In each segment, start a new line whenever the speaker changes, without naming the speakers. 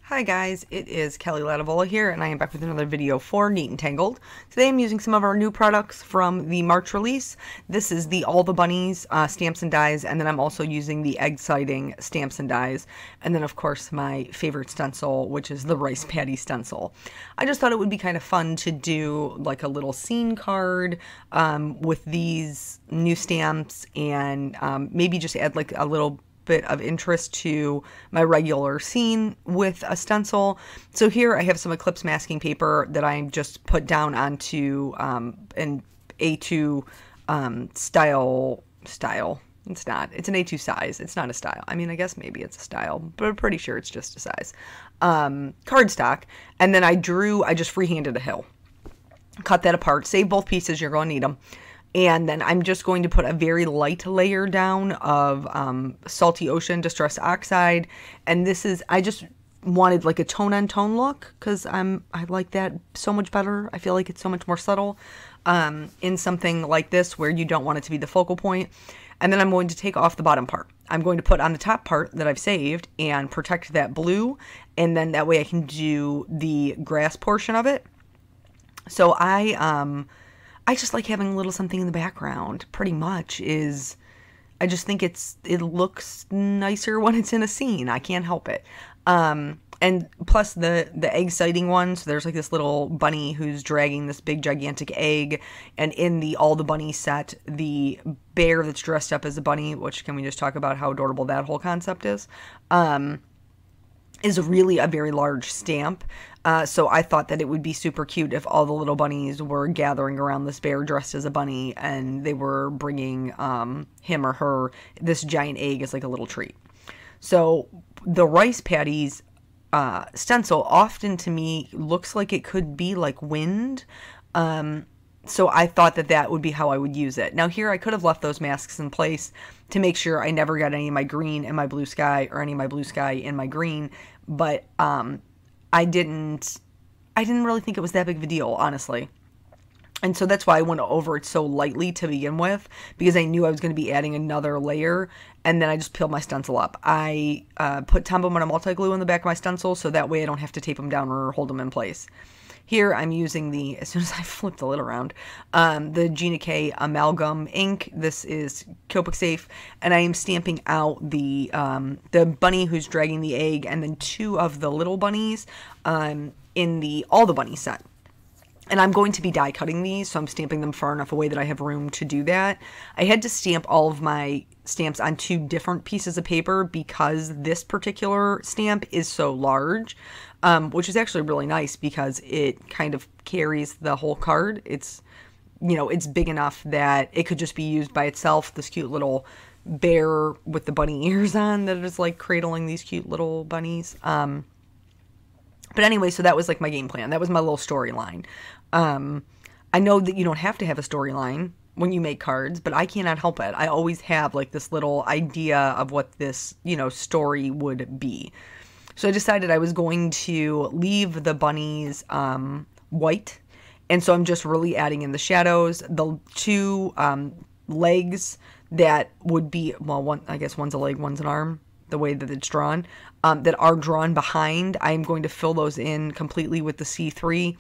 Hi guys, it is Kelly Latevola here, and I am back with another video for Neat and Tangled. Today I'm using some of our new products from the March release. This is the All the Bunnies stamps and dies, and then I'm also using the Eggciting stamps and dies, and then of course my favorite stencil, which is the Rice Patty stencil. I just thought it would be kind of fun to do like a little scene card with these new stamps, and maybe just add like a little bit of interest to my regular scene with a stencil. So here I have some Eclipse masking paper that I just put down onto an A2 style. It's not. It's an A2 size. It's not a style. I mean, I guess maybe it's a style, but I'm pretty sure it's just a size. Cardstock. And then I just freehanded a hill. Cut that apart. Save both pieces. You're going to need them. And then I'm just going to put a very light layer down of Salty Ocean Distress Oxide. And this is, I just wanted like a tone-on-tone look because I like that so much better. I feel like it's so much more subtle in something like this where you don't want it to be the focal point. And then I'm going to take off the bottom part. I'm going to put on the top part that I've saved and protect that blue. And then that way I can do the grass portion of it. So I just like having a little something in the background, pretty much. I just think it looks nicer when it's in a scene. I can't help it. And plus the Eggciting one, so there's like this little bunny who's dragging this big gigantic egg, and in the All the Bunnies set, the bear that's dressed up as a bunny, which can we just talk about how adorable that whole concept is really a very large stamp. So I thought that it would be super cute if all the little bunnies were gathering around this bear dressed as a bunny, and they were bringing him or her this giant egg as like a little treat. So the Rice Patties stencil often to me looks like it could be like wind. So I thought that that would be how I would use it. Now here I could have left those masks in place to make sure I never got any of my green in my blue sky or any of my blue sky in my green, but I didn't really think it was that big of a deal, honestly. And so that's why I went over it so lightly to begin with, because I knew I was going to be adding another layer, and then I just peeled my stencil up. I put Tombow Mono multi-glue in the back of my stencil, so that way I don't have to tape them down or hold them in place. Here I'm using as soon as I flip the lid around, the Gina K Amalgam ink. This is Copic Safe, and I am stamping out the bunny who's dragging the egg, and then two of the little bunnies in the All the Bunnies set. And I'm going to be die cutting these, so I'm stamping them far enough away that I have room to do that. I had to stamp all of my stamps on two different pieces of paper because this particular stamp is so large, which is actually really nice because it kind of carries the whole card. It's, it's big enough that it could just be used by itself. This cute little bear with the bunny ears on that is like cradling these cute little bunnies. But anyway, so that was like my game plan. That was my little storyline. I know that you don't have to have a storyline when you make cards, but I cannot help it. I always have like this little idea of what this, story would be. So I decided I was going to leave the bunnies white. And so I'm just really adding in the shadows. The two legs that would be, well, I guess one's a leg, one's an arm, the way that it's drawn, that are drawn behind. I'm going to fill those in completely with the C3.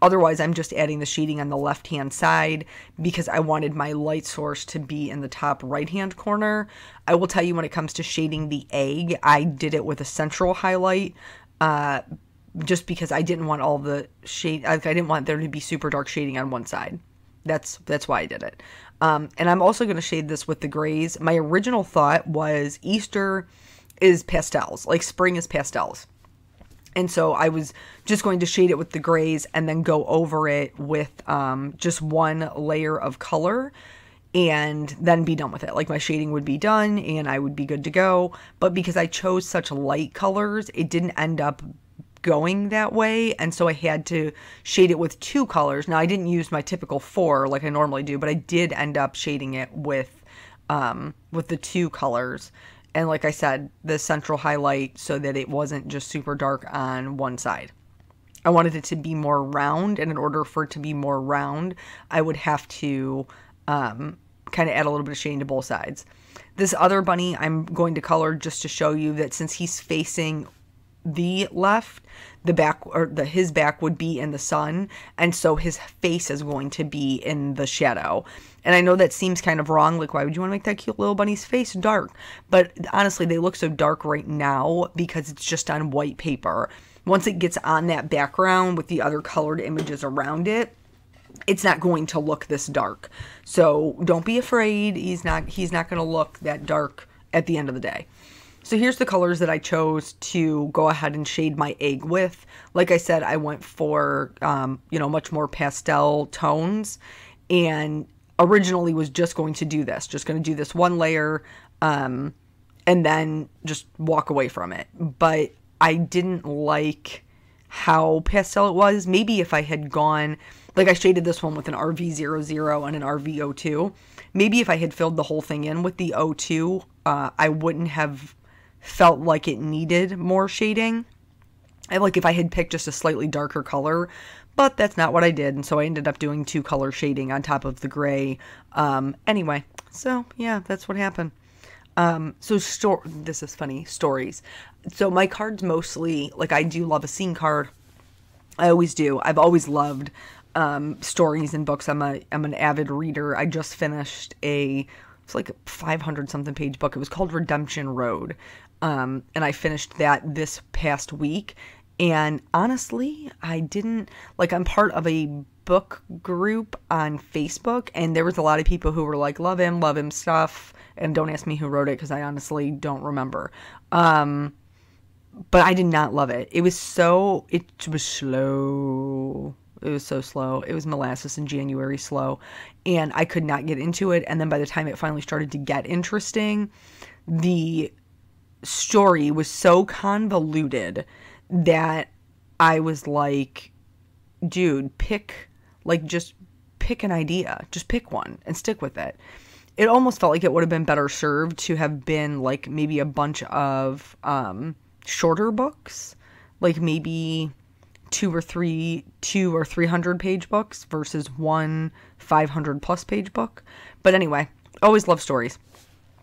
Otherwise, I'm just adding the shading on the left-hand side because I wanted my light source to be in the top right-hand corner. I will tell you, when it comes to shading the egg, I did it with a central highlight just because I didn't want all the shade. I didn't want there to be super dark shading on one side. That's why I did it. And I'm also going to shade this with the grays. My original thought was Easter is pastels, like spring is pastels. And so I was just going to shade it with the grays and then go over it with just one layer of color and then be done with it. Like my shading would be done and I would be good to go. But because I chose such light colors, it didn't end up going that way, and so I had to shade it with two colors. Now I didn't use my typical 4 like I normally do, but I did end up shading it with the two colors. And like I said, the central highlight so that it wasn't just super dark on one side. I wanted it to be more round, and in order for it to be more round, I would have to kind of add a little bit of shading to both sides. This other bunny I'm going to color just to show you that since he's facing the left, the back, or his back would be in the sun, and so his face is going to be in the shadow. And I know that seems kind of wrong, like why would you want to make that cute little bunny's face dark? But honestly, they look so dark right now because it's just on white paper. Once it gets on that background with the other colored images around it, it's not going to look this dark. So don't be afraid. He's not going to look that dark at the end of the day. So here's the colors that I chose to go ahead and shade my egg with. Like I said, I went for, much more pastel tones, and originally was just going to do this one layer, and then just walk away from it. But I didn't like how pastel it was. Maybe if I had gone, like I shaded this one with an RV00 and an RV02. Maybe if I had filled the whole thing in with the 02, I wouldn't have felt like it needed more shading. Like if I had picked just a slightly darker color, but that's not what I did. And so I ended up doing 2 color shading on top of the gray. Anyway, so yeah, that's what happened. This is funny, stories. So my cards mostly, like I do love a scene card. I always do. I've always loved stories and books. I'm an avid reader. I just finished it's like a 500 something page book. It was called Redemption Road. And I finished that this past week. And honestly, I'm part of a book group on Facebook, and there was a lot of people who were like, love him stuff. And don't ask me who wrote it, because I honestly don't remember. But I did not love it. It was slow. It was so slow. It was molasses in January slow. And I could not get into it. And then by the time it finally started to get interesting, the story was so convoluted that I was like, dude, just pick an idea. Just pick one and stick with it. It almost felt like it would have been better served to have been like maybe a bunch of shorter books, like maybe 2 or 300 page books versus one 500 plus page book. But anyway, always love stories.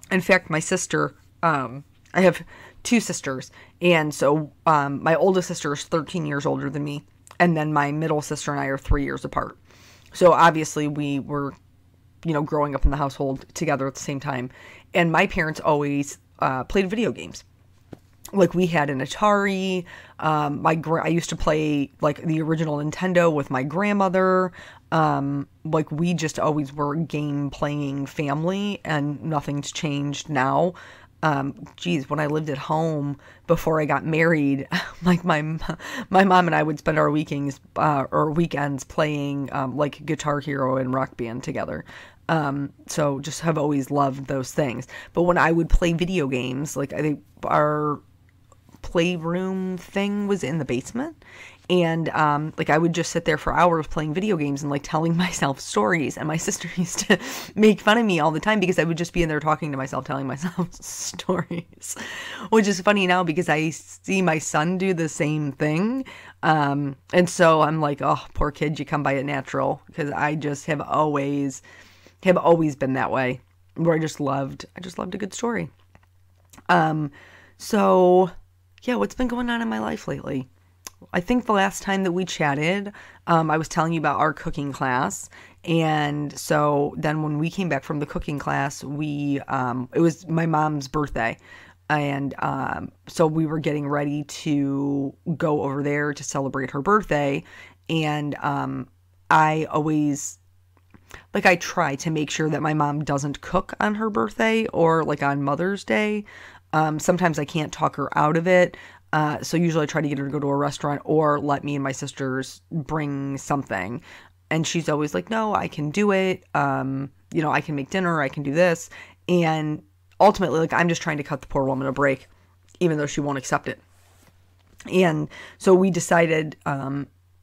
In fact, my sister, I have 2 sisters, and so my oldest sister is 13 years older than me, and then my middle sister and I are 3 years apart. So obviously we were, growing up in the household together at the same time, and my parents always played video games. Like we had an Atari. I used to play like the original Nintendo with my grandmother. Like we just always were a game playing family, and nothing's changed now. When I lived at home before I got married, like my mom and I would spend our weekends playing like Guitar Hero and Rock Band together. So just have always loved those things. But when I would play video games, like I think our playroom thing was in the basement, and like I would just sit there for hours playing video games and like telling myself stories, and my sister used to make fun of me all the time because I would just be in there talking to myself, telling myself stories, which is funny now because I see my son do the same thing, and so I'm like, oh, poor kid, you come by it natural, because I just have always been that way, where I just loved a good story. So yeah, what's been going on in my life lately? I think the last time that we chatted, I was telling you about our cooking class. And so then when we came back from the cooking class, it was my mom's birthday. And so we were getting ready to go over there to celebrate her birthday. And I always, like, I try to make sure that my mom doesn't cook on her birthday or like on Mother's Day. Sometimes I can't talk her out of it. So usually I try to get her to go to a restaurant or let me and my sisters bring something. And she's always like, no, I can do it. I can make dinner. I can do this. And ultimately, like, I'm just trying to cut the poor woman a break, even though she won't accept it. And so we decided,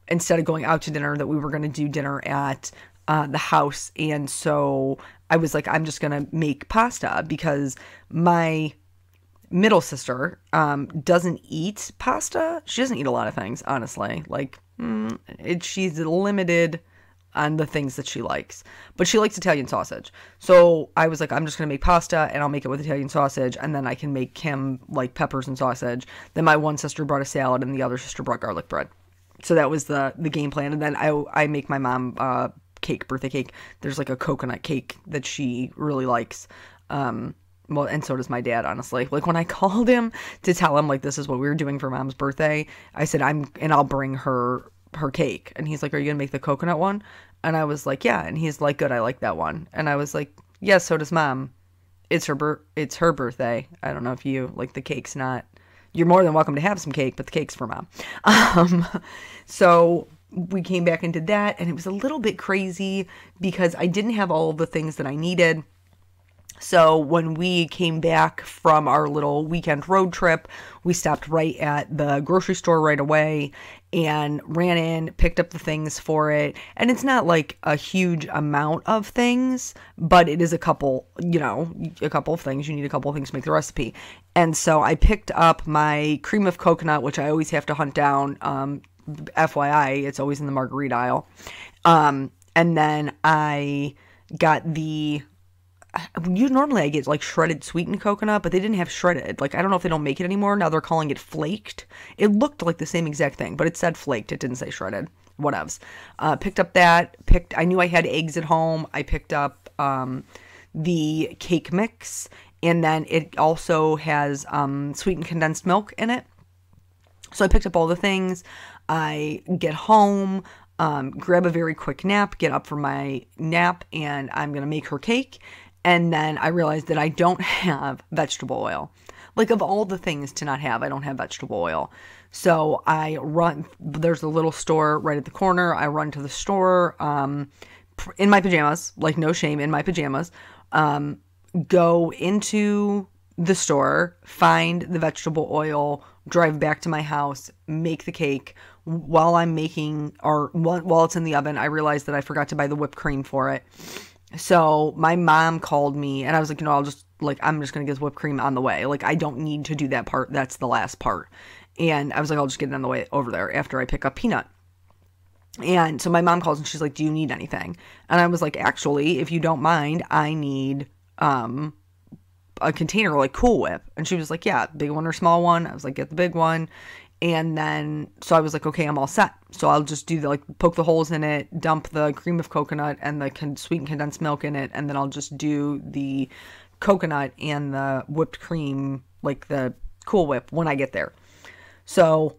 instead of going out to dinner, that we were going to do dinner at the house. And so I was like, I'm just going to make pasta, because my middle sister doesn't eat pasta. She doesn't eat a lot of things, honestly. Like, she's limited on the things that she likes. But she likes Italian sausage. So I was like, I'm just going to make pasta and I'll make it with Italian sausage, and then I can make him like peppers and sausage. Then my one sister brought a salad and the other sister brought garlic bread. So that was the game plan. And then I make my mom birthday cake. There's like a coconut cake that she really likes. Well, and so does my dad, honestly. Like, when I called him to tell him, like, this is what we were doing for Mom's birthday, I said, I'll bring her cake. And he's like, are you gonna make the coconut one? And I was like, yeah. And he's like, good, I like that one. And I was like, yeah, so does Mom. It's her birthday. I don't know if you, like, the cake's not, you're more than welcome to have some cake, but the cake's for Mom. So we came back and did that, and it was a little bit crazy because I didn't have all of the things that I needed. So when we came back from our little weekend road trip, we stopped right at the grocery store right away and ran in, picked up the things for it. And it's not like a huge amount of things, but it is a couple of things. You need a couple of things to make the recipe. And so I picked up my cream of coconut, which I always have to hunt down. FYI, it's always in the margarita aisle. And then I got normally I get like shredded sweetened coconut, but they didn't have shredded. Like, I don't know if they don't make it anymore. Now they're calling it flaked. It looked like the same exact thing, but it said flaked. It didn't say shredded. Whatevs. Picked up that. I knew I had eggs at home. I picked up the cake mix, and then it also has sweetened condensed milk in it. So I picked up all the things. I get home, grab a very quick nap, get up from my nap, and I'm going to make her cake. And then I realized that I don't have vegetable oil. Like, of all the things to not have, I don't have vegetable oil. So I run, there's a little store right at the corner. I run to the store in my pajamas, like, no shame, in my pajamas. Go into the store, find the vegetable oil, drive back to my house, make the cake. While I'm making, or while it's in the oven, I realized that I forgot to buy the whipped cream for it. So my mom called me, and I was like, I'm just going to get whipped cream on the way. Like, I don't need to do that part. That's the last part. And I was like, I'll just get it on the way over there after I pick up Peanut. And so my mom calls and she's like, do you need anything? And I was like, actually, if you don't mind, I need a container, like Cool Whip. And she was like, yeah, big one or small one? I was like, get the big one. And then, so I was like, okay, I'm all set. So I'll just do poke the holes in it, dump the cream of coconut and the sweetened condensed milk in it. And then I'll just do the coconut and the whipped cream, like the Cool Whip, when I get there. So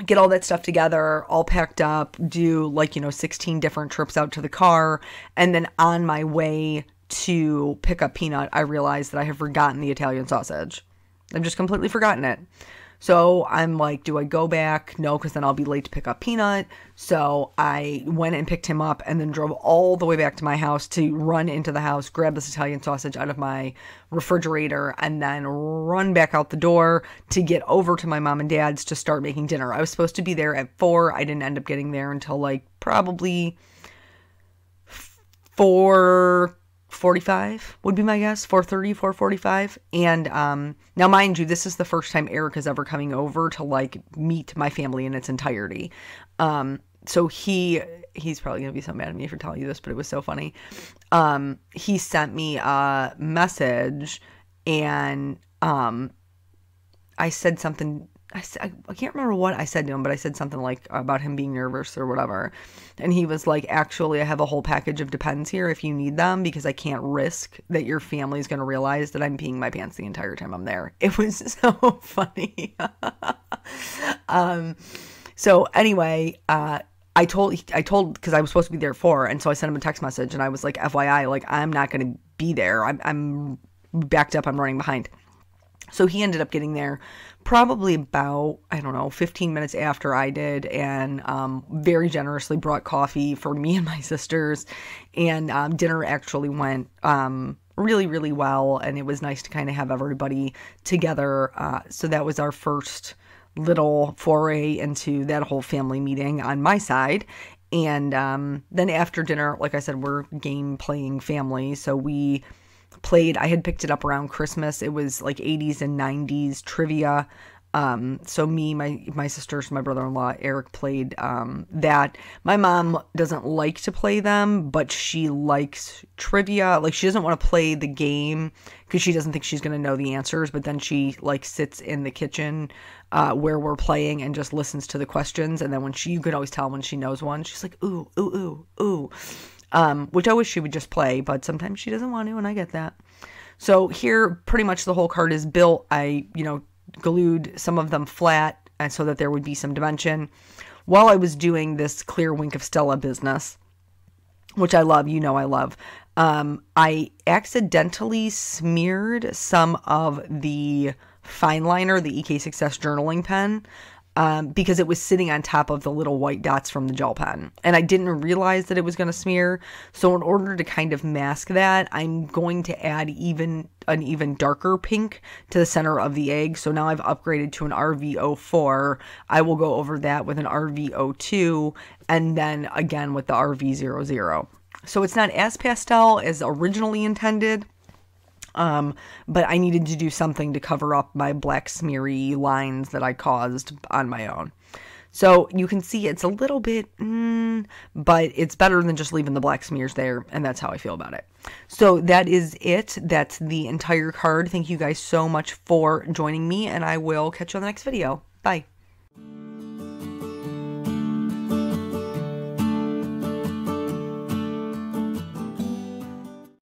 get all that stuff together, all packed up, do 16 different trips out to the car. And then on my way to pick up Peanut, I realized that I have forgotten the Italian sausage. I've just completely forgotten it. So I'm like, do I go back? No, because then I'll be late to pick up Peanut. So I went and picked him up and then drove all the way back to my house to run into the house, grab this Italian sausage out of my refrigerator, and then run back out the door to get over to my mom and dad's to start making dinner. I was supposed to be there at 4. I didn't end up getting there until probably 4:45 would be my guess. 4:30, 4:45. And now, mind you, this is the first time Eric is ever coming over to meet my family in its entirety. So he's probably gonna be so mad at me for telling you this, but it was so funny. He sent me a message, and I said something. I can't remember what I said to him, but I said something about him being nervous or whatever. And he was like, actually, I have a whole package of Depends here if you need them, because I can't risk that your family's going to realize that I'm peeing my pants the entire time I'm there. It was so funny. So anyway, I told, because I was supposed to be there at 4, and so I sent him a text message, and I was like, FYI, I'm not going to be there. I'm backed up. I'm running behind. So he ended up getting there probably about, 15 minutes after I did, and very generously brought coffee for me and my sisters, and dinner actually went really, really well, and it was nice to kind of have everybody together. So that was our first little foray into that whole family meeting on my side. And then after dinner, like I said, we're game playing family, so we played. I had picked it up around Christmas. It was 80s and 90s trivia. So me, my sisters, my brother-in-law, Eric played that. My mom doesn't like to play them, but she likes trivia. Like, she doesn't want to play the game because she doesn't think she's going to know the answers, but then she, like, sits in the kitchen where we're playing and just listens to the questions. And then you could always tell when she knows one. She's like, ooh, ooh, ooh, ooh. Which I wish she would just play, but sometimes she doesn't want to, and I get that. So here, pretty much the whole card is built. I, glued some of them flat and so that there would be some dimension while I was doing this clear Wink of Stella business, which I love. I love. I accidentally smeared some of the fine liner, the EK Success journaling pen, because it was sitting on top of the little white dots from the gel pen. And I didn't realize that it was going to smear. So in order to kind of mask that, I'm going to add an even darker pink to the center of the egg. So now I've upgraded to an RV04. I will go over that with an RV02 and then again with the RV00. So it's not as pastel as originally intended. But I needed to do something to cover up my black smeary lines that I caused on my own. So you can see it's a little bit, but it's better than just leaving the black smears there, and that's how I feel about it. So that is it. That's the entire card. Thank you guys so much for joining me, and I will catch you on the next video. Bye.